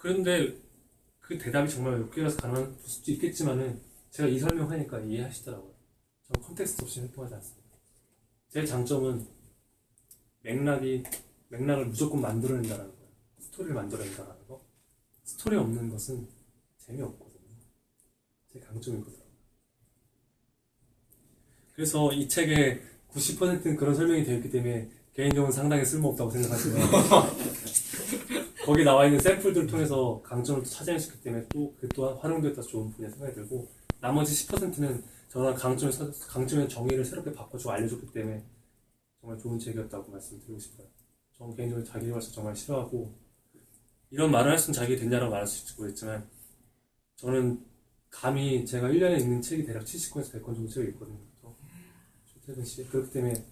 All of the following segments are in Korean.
그런데 그 대답이 정말 욕기라서 가능한 수도 있겠지만은 제가 이 설명하니까 이해하시더라고요. 저는 컨텍스트 없이 활동하지 않습니다. 제 장점은 맥락을 무조건 만들어낸다는 거예요. 스토리를 만들어낸다는 거. 스토리 없는 것은 재미없거든요. 제 강점이거든요. 그래서 이 책의 90%는 그런 설명이 되어 있기 때문에 개인적으로 상당히 쓸모없다고 생각하시고요. 거기 나와 있는 샘플들을 통해서 강점을 또 찾아낼 수 있기 때문에 또 그 또한 활용되었다 좋은 분야 생각이 들고, 나머지 10%는 저는 강점의 정의를 새롭게 바꿔주고 알려줬기 때문에 정말 좋은 책이었다고 말씀드리고 싶어요. 저는 개인적으로 자기계발서 정말 싫어하고, 이런 말을 할 수는 자기 됐냐라고 말할 수 있을지 모르겠지만 저는 감히 제가 1년에 읽는 책이 대략 70권에서 100권 정도 책이 있거든요. 최태근 씨. 그렇기 때문에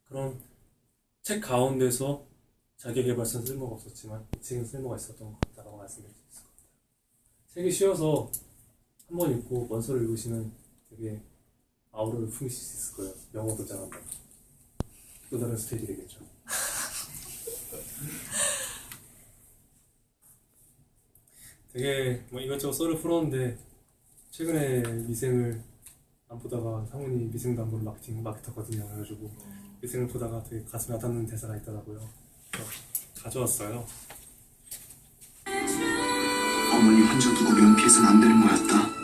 그런 책 가운데서 자기계발서는 쓸모가 없었지만 이 책은 쓸모가 있었던 것 같다고 말씀드릴 수 있을 것 같아요. 책이 쉬워서 한 번 읽고 원서를 읽으시면 되게 아우라를 풍기실 수 있을 거예요. 영어도 잘한다. 또 다른 스테이지 되겠죠. 되게 뭐 이것저것 썰을 풀었는데 최근에 미생을 안 보다가 상훈이 미생도 안 보는 마케터거든요. 그래가지고 미생을 보다가 되게 가슴에 와닿는 대사가 있더라고요. 가져왔어요. 어머니 혼자 두고 면피해서는 안 되는 거였다.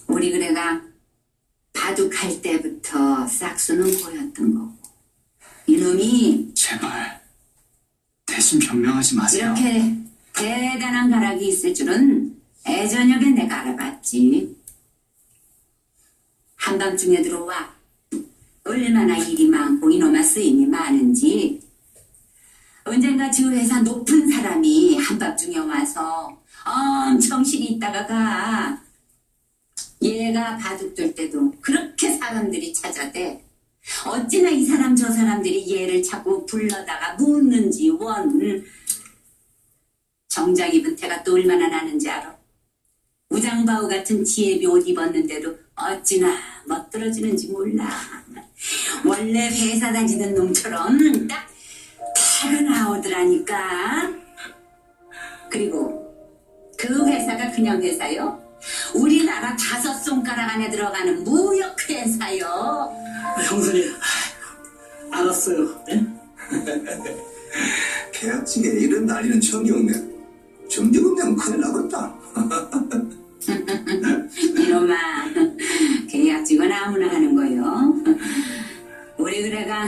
우리 그래가 바둑할 때부터 싹수는 보였던 거고, 이놈이 제발 대신 변명하지 마세요. 이렇게 대단한 가락이 있을 줄은 애저녁에 내가 알아봤지. 한밤중에 들어와 얼마나 일이 많고 이놈아 쓰임이 많은지. 언젠가 저 회사 높은 사람이 한밤중에 와서 엄청 실이 있다가 가. 얘가 바둑 둘 때도 그렇게 사람들이 찾아대. 어찌나 이 사람 저 사람들이 얘를 자꾸 불러다가 묻는지 원. 정장 입은 태가 또 얼마나 나는지 알아? 우장바우 같은 지혜비 옷 입었는데도 어찌나 멋들어지는지 몰라. 원래 회사 다니던 놈처럼 딱 태가 나오더라니까. 그리고 그 회사가 그냥 회사요? 우리나라 5손가락 안에 들어가는 무역회사요. 형수님, 알았어요. 네? 계약직에 이런 난리는 처음이었네. 정직 없냐면 큰일 나겠다. 이놈아, 계약직은 아무나 하는 거요. 우리 그래가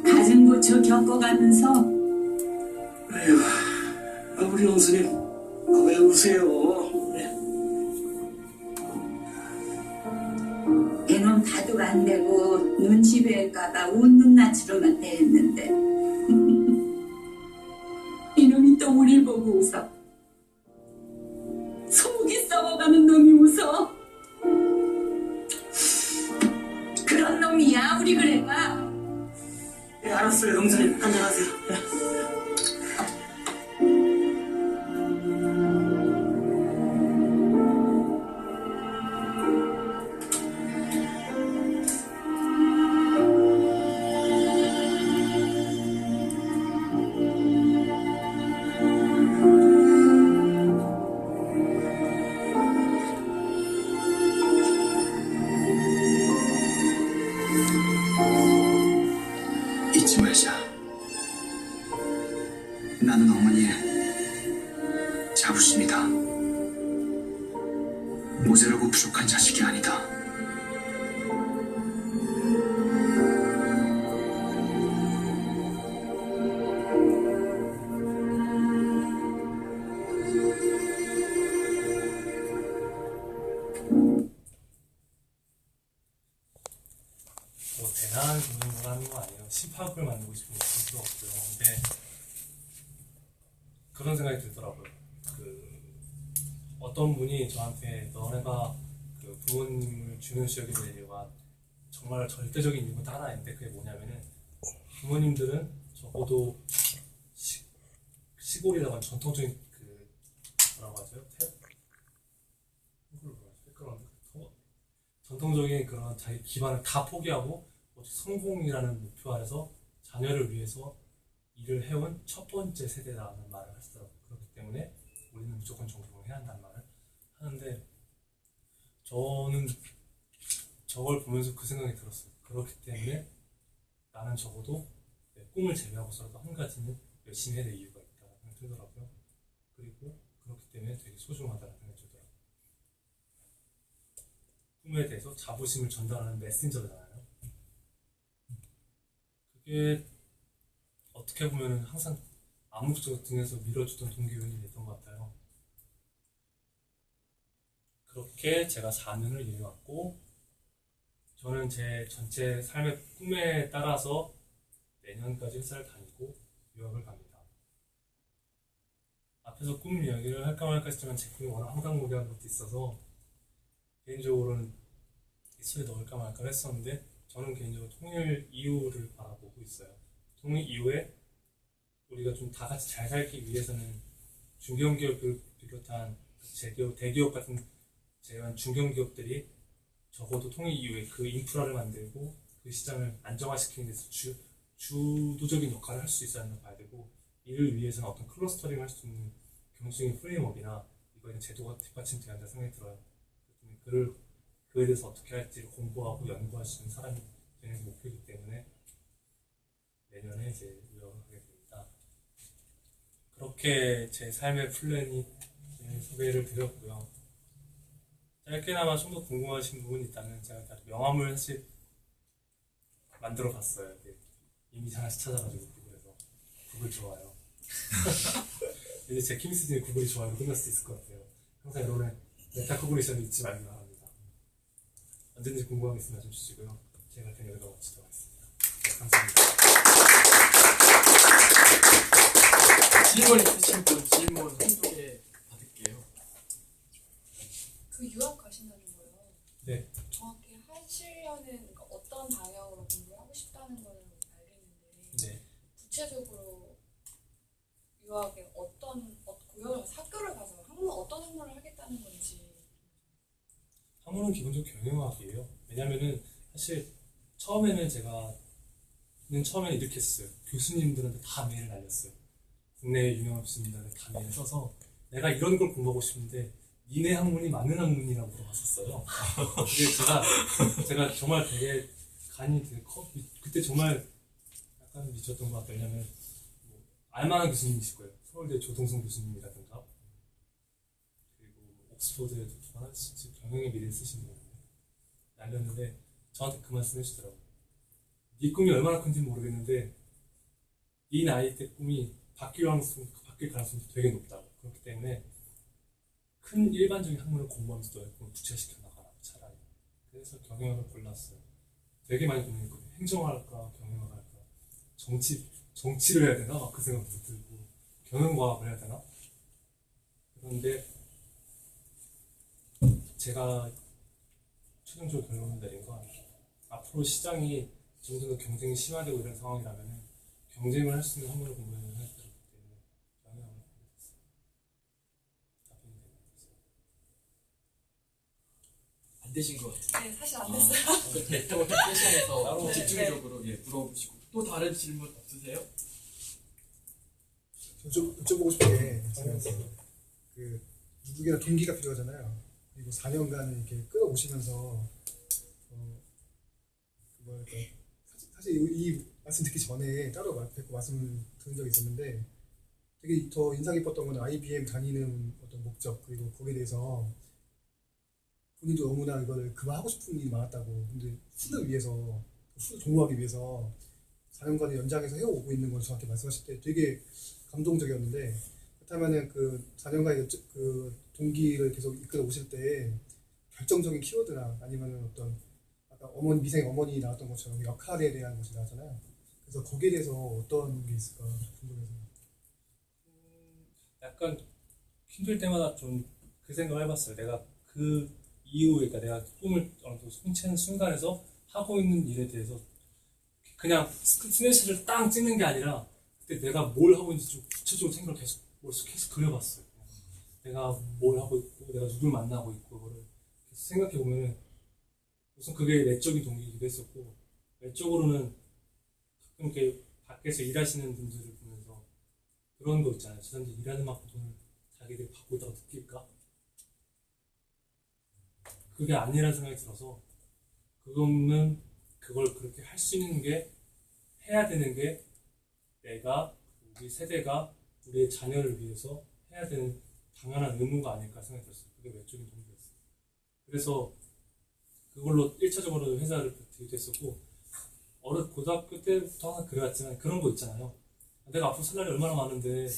가슴고초 겪어가면서 에휴, 우리 형수님, 왜 우세요? 네? 얘는 바둑 안 되고 눈치 뵐까봐 웃는 낯으로만 대했는데 이놈이 또 우릴 보고 웃어. 속이 썩어가는 놈이 웃어. 그런 놈이야 우리 그래가. 예, 알았어요, 형수님. 한잔하세요. 네. 잊지 말자. 나는 어머니의 자부심이다. 모자라고 부족한 자식이 아니다. 뭐 대단한 공연을 하는 거 아니에요. 18억을 만들고 싶은 수도 없고요. 근데 그런 생각이 들더라고요. 어떤 분이 저한테 너네가 그 부모님을 중요시 여기게 된 이유가 정말 절대적인 이유가 하나 있는데, 그게 뭐냐면은 부모님들은 적어도 티골이라고 하는 전통적인 그 뭐라고 하죠? 전통적인 그런 자기 기반을 다 포기하고 오직 성공이라는 목표 아래서 자녀를 위해서 일을 해온 첫 번째 세대라는 말을 하시더라고요. 그렇기 때문에 우리는 무조건 존경을 해야 한다는 말을 하는데 저는 저걸 보면서 그 생각이 들었어요. 그렇기 때문에 나는 적어도 내 꿈을 제외하고서라도 한 가지는 열심히 해야 될 이유가 있다는 생각이 들더라고요. 그리고 그렇기 때문에 되게 소중하다는 생각이 들더라고요. 꿈에 대해서 자부심을 전달하는 메신저잖아요. 그게 어떻게 보면 항상 암묵적 등에서 밀어주던 동기요인이 됐던 것 같아요. 그렇게 제가 4년을 일해왔고 저는 제 전체 삶의 꿈에 따라서 내년까지 회사를 다니고 유학을 갑니다. 앞에서 꿈 이야기를 할까 말까 했지만 제 꿈이 워낙 황당무계한 것도 있어서 개인적으로는 이 소리에 넣을까 말까 했었는데 저는 개인적으로 통일 이후를 바라보고 있어요. 통일 이후에 우리가 좀 다 같이 잘 살기 위해서는 중견기업을 비롯한 대기업 같은 제한 중견기업들이 적어도 통일 이후에 그 인프라를 만들고 그 시장을 안정화시키는 데서 주도적인 역할을 할 수 있어야 한다고 봐야 되고 이를 위해서는 어떤 클러스터링을 할 수 있는 경쟁적인 프레임워크나 이거에는 제도가 뒷받침돼야 한다는 생각이 들어요. 그에 대해서 어떻게 할지를 공부하고 연구할 수 있는 사람이 되는 게 목표이기 때문에 내년에 이제 유학을 하게 됩니다. 그렇게 제 삶의 플랜이 소개를 드렸고요. 짧게나마 좀 더 궁금하신 부분이 있다면 제가 명함을 사실 만들어 봤어요. 이미 하나씩 찾아가지고 구글에서 구글 좋아요. 이제 제 키미스진의 구글이 좋아요 끝날 수도 있을 것 같아요. 항상 여러분의 메타코그니션을 잊지 말기 바랍니다. 언제든지 궁금한 게 있으면 좀 주시고요. 제가 그냥 여기가 마치도록 하겠습니다. 네, 감사합니다. 질문 있으신 분 질문 한두 개 받을게요. 그 유학 가신다는 거예요. 네. 정확히 하시려는 그러니까 어떤 방향으로 공부를 하고 싶다는 거는 알겠는데 네. 구체적으로 유학에 어떤 학교를 가서 어떤 학문을 하겠다는 건지. 학문은 기본적으로 경영학이에요. 왜냐면은 사실 처음에는 처음에는 이렇게 했어요. 교수님들한테 다 메일을 날렸어요. 국내 유명한 교수님들한테 다 메일을 써서 내가 이런 걸 공부하고 싶은데 니네 학문이 맞는 학문이라고 물어봤었어요. 근데 제가 정말 되게 간이 되게 그때 정말 약간 미쳤던 것 같아요. 왜냐면 알만한 교수님이실 거예요. 서울대 조동성 교수님이라든가 그리고 옥스퍼드에도 경영의 미래를 쓰신 분인데 날렸는데 저한테 그 말씀 해주더라고요. 네 꿈이 얼마나 큰지 모르겠는데 네 나이 때 꿈이 바뀔 가능성이 되게 높다고. 그렇기 때문에 큰 일반적인 학문을 공부하면서 너의 꿈을 구체시켜 나가라 차라리. 그래서 경영학을 골랐어요. 되게 많이 고민했거든요. 행정을 할까 경영학을 할까 정치를 해야 되나 그 생각도 들고 경영과학을 해야 되나. 그런데 제가 최종적으로 결론을 내린 건 앞으로 시장이 점점 더 경쟁이 심화되고 이런 상황이라면 경쟁을 할 수 있는 학문을 공부해야 되기 때문에 경영학을 하게 됐어요. 답변이 되나요? 안 되신 것 같아요. 네, 사실 안 됐어요. 그 네트워크 세션에서 따로 집중적으로 물어보시고 또 다른 질문 없으세요? 좀 여쭤보고 싶은 게 그 누구나 동기가 필요하잖아요. 그리고 4년간 이렇게 끌어오시면서 사실 이 말씀 듣기 전에 따로 뵙고 말씀을 들은 적이 있었는데 되게 더 인상 깊었던 건 IBM 다니는 어떤 목적 그리고 거기에 대해서 본인도 너무나 이걸 그만하고 싶은 일이 많았다고. 근데 후를 위해서 후를 도모하기 위해서 4년간의 연장해서 해오고 있는 걸 저한테 말씀하실 때 되게 감동적이었는데 그렇다면은 그 4년간의 그 동기를 계속 이끌어 오실 때 결정적인 키워드나 아니면은 어떤 아까 미생 어머니 나왔던 것처럼 역할에 대한 것이 나왔잖아요. 그래서 거기에 대해서 어떤 게 있을까 궁금해서. 약간 힘들 때마다 좀 그 생각을 해봤어요. 내가 그 이후에, 그러니까 내가 꿈을 어느 정도 성취하는 순간에서 하고 있는 일에 대해서 그냥 스냅샷을 딱 찍는 게 아니라 그때 내가 뭘 하고 있는지 좀 구체적으로 생각을 계속 머릿속에 계속 그려봤어요. 내가 뭘 하고 있고 내가 누굴 만나고 있고 그거를 계속 생각해 보면 우선 그게 내적인 동기이기도 했었고 외적으로는 가끔 이렇게 밖에서 일하시는 분들을 보면서 그런 거 있잖아요. 저 사람들이 일하는 만큼 돈을 자기들이 받고 있다고 느낄까? 그게 아니라는 생각이 들어서 그거는 그걸 그렇게 할 수 있는 게 해야 되는 게 내가 우리 세대가 우리의 자녀를 위해서 해야 되는 당연한 의무가 아닐까 생각이 들었어요. 그게 외적인 동기였어요. 그래서 그걸로 1차적으로 회사를 버티기도 했었고 고등학교 때부터 항상 그래왔지만 그런 거 있잖아요. 내가 앞으로 살 날이 얼마나 많은데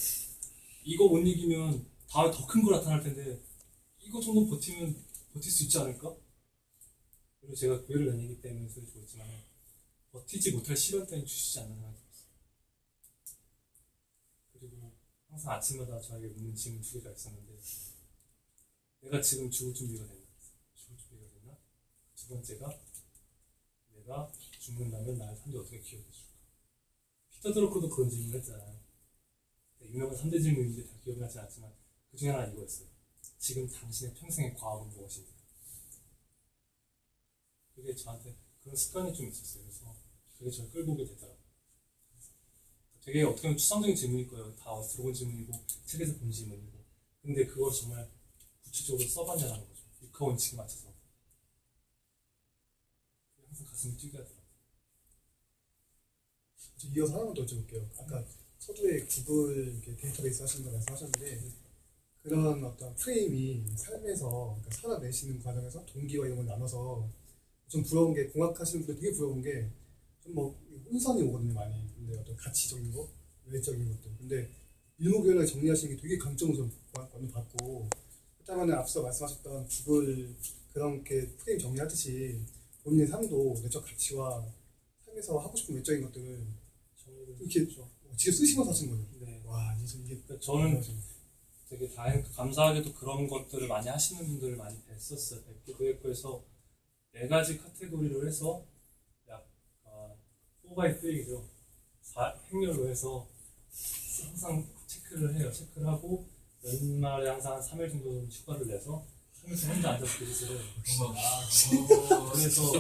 이거 못 이기면 다음에 더 큰 거 나타날 텐데 이거 정도 버티면 버틸 수 있지 않을까? 그리고 제가 교회를 다니기 때문에 소리 좋았지만 버티지 못할 시련 따윈 주시지 않는 생각이 들었어요. 그리고 항상 아침마다 저에게 묻는 질문 2개가 있었는데 내가 지금 죽을 준비가 됐나? 두 번째가 내가 죽는다면 나의 삶이 어떻게 기억해줄까? 피터 드러커도 그런 질문을 했잖아요. 유명한 3대 질문인데 다 기억나지 않지만 그 중에 하나 이거였어요. 지금 당신의 평생의 과업은 무엇입니까? 그게 저한테 그런 습관이 좀 있었어요. 그래서 그게 저를 끌고 오게 되더라고요. 되게 어떻게 보면 추상적인 질문일 거예요. 다 어디서 들어본 질문이고 책에서 본 질문이고 근데 그걸 정말 구체적으로 써봤냐는 거죠. 육하 원칙에 맞춰서 항상 가슴이 뛰게 하더라고요. 이어서 하나만 더 여쭤볼게요. 아까 서두에 구글 이렇게 데이터베이스 하시는 거 말씀하셨는데 그런 어떤 프레임이 삶에서 그러니까 살아내시는 과정에서 동기와 이런 걸 나눠서 좀 부러운 게 공학하시는 분들 되게 부러운 게 좀 뭐 혼선이 오거든요 많이. 근데 어떤 가치적인 거, 외적인 것들. 근데 일목요연하게 정리하시는 게 되게 강점을 좀 완전 받고 그렇다면 앞서 말씀하셨던 구글 그렇게 프레임 정리하듯이 본인의 삶도 내적 가치와 삶에서 하고 싶은 외적인 것들을 이렇게 직접 쓰시면서 하신 거예요. 네. 와, 이게 그러니까 저는 되게 감사하게도 그런 것들을 많이 하시는 분들을 많이 뵀었어요. 뵙기도 했고 해서 4가지 카테고리로 해서 약 4x3죠. 행렬로 해서 항상 체크를 해요. 체크를 하고 연말에 항상 한 3일 정도 휴가를 내서 항상 혼자 앉아서 그리스를 그래서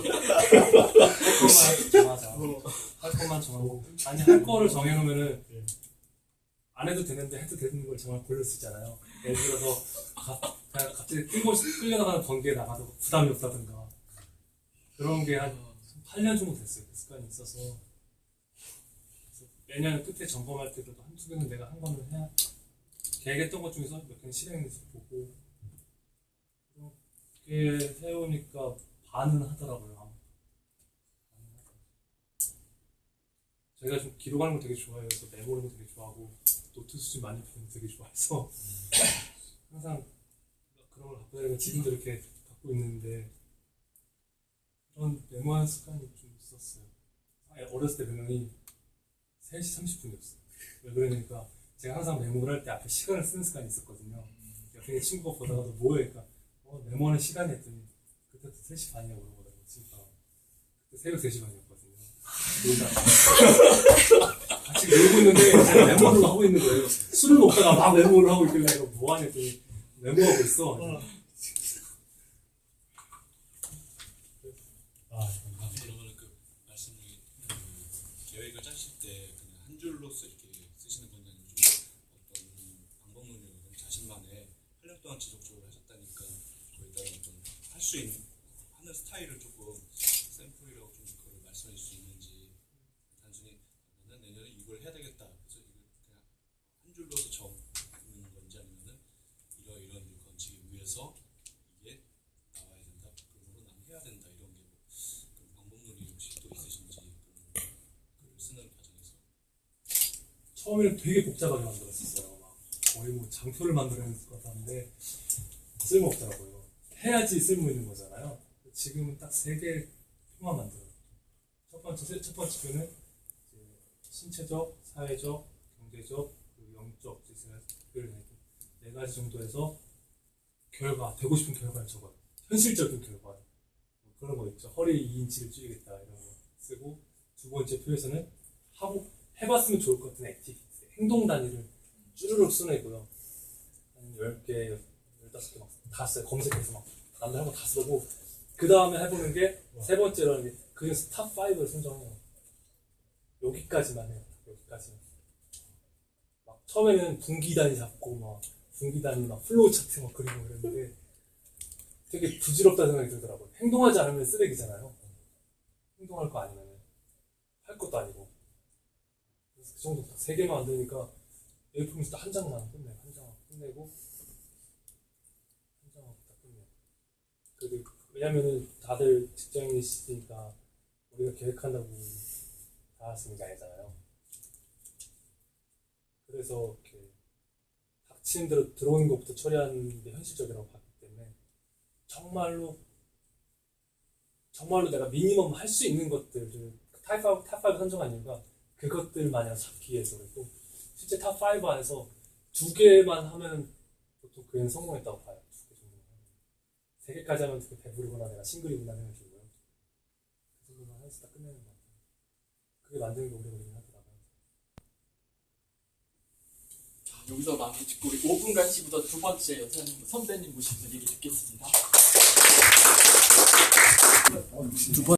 할 것만 정하고 아니 할 거를 정해놓으면은 안 해도 되는데 해도 되는 걸 정말 고를 수 있잖아요. 예를 들어서 그냥 갑자기 끌려나가는 번개에 나가도 부담이 없다든가 그런 게 한 8년 정도 됐어요. 그 습관이 있어서 그래서 매년 끝에 점검할 때도 한두 개는 내가 한 거는 해야 계획했던 것 중에서 몇 개는 실행해서 보고 그렇게 해오니까 반은 하더라고요. 제가 좀 기록하는 거 되게 좋아해서 메모하는 거 되게 좋아하고 노트 수준 많이 푸는 거 되게 좋아해서 항상 그런 걸 갖고 다니고 지금도 이렇게 갖고 있는데 그런 메모하는 습관이 좀 있었어요. 어렸을 때 별명이 3시 30분이었어요. 왜 그러니까 제가 항상 메모를 할 때 앞에 시간을 쓰는 습관이 있었거든요. 옆에 친구가 보다가도 뭐해? 그러니까 메모하는 시간이 했더니 그때도 3시 반이라고 그러거든요. 그러니까 그때 새벽 3시 반이었거든요. 같이 놀고 있는데 제가 메모를 하고 있는 거예요. 술을 먹다가 막 메모를 하고 있길래 이거 뭐하냐 했더니 메모하고 있어. 그러면 그 말씀 중에 계획을 짜실 때 그냥 한 줄로서 이렇게 쓰시는 건지 아니면 좀 어떤 방법론이라든지 자신만의 8년 동안 지속적으로 하셨다니까 거기에 따른 어떤 할 수 있는 하는 스타일을 조금 샘플이라고 좀 그걸 말씀해 줄 수 있는지 단순히 나는 내년에 이걸 해야 되겠다 그래서 이걸 그냥 한 줄로서 적는 건지 아니면은 이런 건지기 위해서 이게 나와야 된다 그러므로 난 해야 된다 이런 게 그런 방법론이 혹시 또 있으신지 그런 글을 쓰는 과정에서 처음에는 되게 복잡하게 만들었었어요. 막 거의 뭐 장표를 만드는 것 같았는데 쓸모없더라고요. 해야지 쓸모 있는 거잖아요. 지금은 딱 3개의 표만 만들어요. 첫 번째 표는 이제 신체적, 사회적, 경제적, 그리고 영적 특별을 내고 4가지 정도에서 결과, 되고 싶은 결과를 적어요. 현실적인 결과. 뭐 그런 거 있죠. 허리 2인치를 줄이겠다 이런 거 쓰고 2번째 표에서는 해봤으면 좋을 것 같은 액티비티, 행동 단위를 쭈르륵 쓰내고요. 한 10개, 15개 막 다 써요. 검색해서 막 남들 한 번 다 쓰고 그 다음에 해보는 게 세 번째로는 게 그중에서 탑 5를 선정해요. 여기까지만 해요. 여기까지는. 막 처음에는 분기 단위 잡고 막 분기 단위 막 플로우 차트 막 그리고 그랬는데 되게 부질없다는 생각이 들더라고요. 행동하지 않으면 쓰레기잖아요. 행동할 거 아니면 할 것도 아니고. 그래서 그 정도 딱 3개만 만드니까 A4용지 딱 한 장만 끝내요. 한 장만 끝내고 한 장만 딱 끝내요. 그리고 왜냐면은 다들 직장인이시니까 우리가 계획한다고 다 쓰는 게 아니잖아요. 그래서 이렇게 닥치는 대로 들어오는 것부터 처리하는 게 현실적이라고 봤기 때문에 정말로 내가 미니멈 할 수 있는 것들을 탑5 선정한 이유가 그것들 마냥 잡기 위해서 그랬고 실제 탑5 안에서 2개만 하면 보통 그 애는 성공했다고 봐요. 2개 정도. 3개까지 하면 되게 배부르거나 내가 싱글이구나 생각이 들고요. 그 정도만 해서 딱 끝내는 것 같아요. 그게 만드는 게 오래 걸리긴 하더라고요. 자, 여기서 마무리 짓고 우리 5분간 시부터 두 번째 여사님 선배님 모시면서 얘기 듣겠습니다.